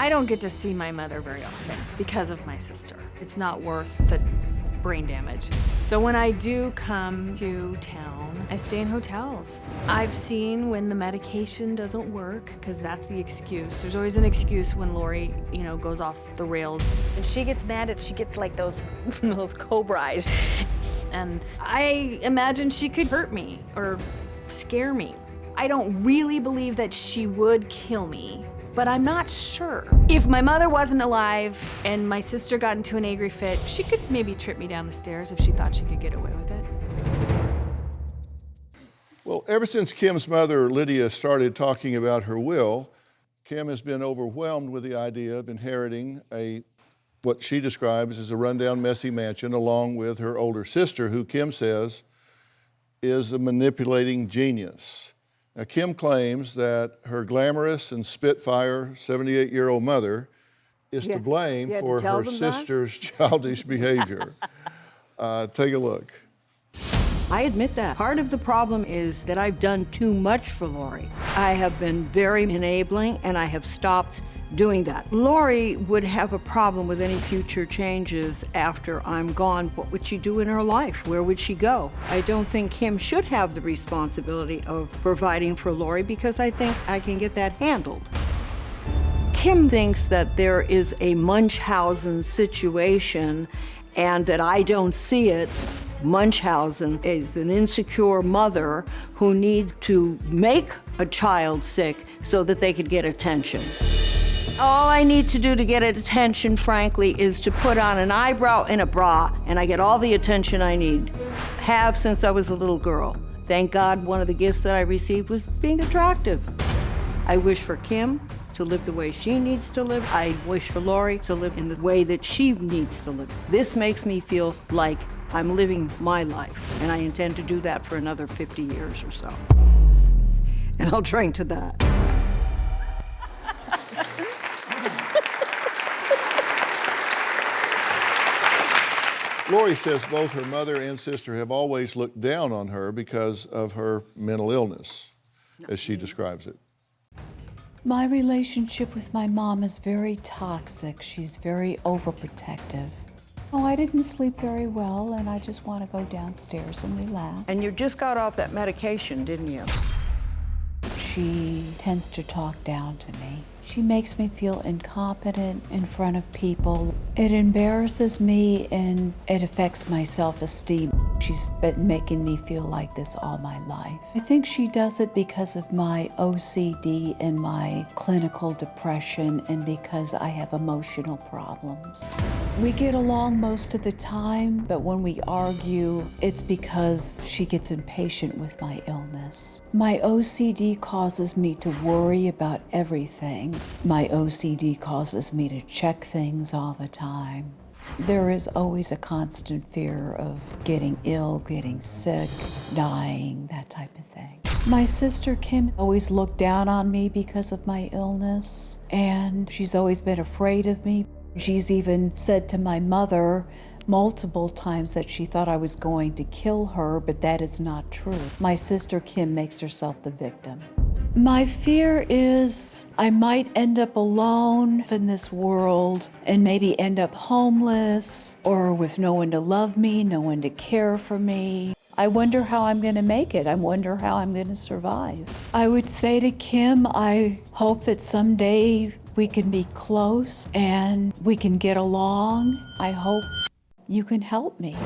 I don't get to see my mother very often because of my sister. It's not worth the brain damage. So when I do come to town, I stay in hotels. I've seen when the medication doesn't work, because that's the excuse. There's always an excuse when Lori, goes off the rails. And she gets mad, she gets like those cobra eyes. And I imagine she could hurt me or scare me. I don't really believe that she would kill me, but I'm not sure. If my mother wasn't alive and my sister got into an angry fit, she could maybe trip me down the stairs if she thought she could get away with it. Well, ever since Kim's mother, Lydia, started talking about her will, Kim has been overwhelmed with the idea of inheriting what she describes as a rundown, messy mansion, along with her older sister, who Kim says is a manipulating genius. Now, Kim claims that her glamorous and spitfire 78-year-old mother is to blame for her sister's childish behavior. Take a look. I admit that. Part of the problem is that I've done too much for Lori. I have been very enabling, and I have stopped doing that. Lori would have a problem with any future changes after I'm gone. What would she do in her life? Where would she go? I don't think Kim should have the responsibility of providing for Lori, because I think I can get that handled. Kim thinks that there is a Munchausen situation and that I don't see it. Munchausen is an insecure mother who needs to make a child sick so that they could get attention. All I need to do to get attention, frankly, is to put on an eyebrow and a bra, and I get all the attention I need. Have since I was a little girl. Thank God one of the gifts that I received was being attractive. I wish for Kim to live the way she needs to live. I wish for Lori to live in the way that she needs to live. This makes me feel like I'm living my life, and I intend to do that for another 50 years or so. And I'll drink to that. Lori says both her mother and sister have always looked down on her because of her mental illness, as she describes it. My relationship with my mom is very toxic. She's very overprotective. Oh, I didn't sleep very well, and I just want to go downstairs and relax. And you just got off that medication, didn't you? She tends to talk down to me. She makes me feel incompetent in front of people. It embarrasses me and it affects my self-esteem. She's been making me feel like this all my life. I think she does it because of my OCD and my clinical depression, and because I have emotional problems. We get along most of the time, but when we argue, it's because she gets impatient with my illness. My OCD causes me to worry about everything. My OCD causes me to check things all the time. There is always a constant fear of getting ill, getting sick, dying, that type of thing. My sister Kim always looked down on me because of my illness, and she's always been afraid of me. She's even said to my mother multiple times that she thought I was going to kill her, but that is not true. My sister Kim makes herself the victim. My fear is I might end up alone in this world and maybe end up homeless, or with no one to love me, no one to care for me. I wonder how I'm going to make it. I wonder how I'm going to survive. I would say to Kim, I hope that someday we can be close and we can get along. I hope you can help me.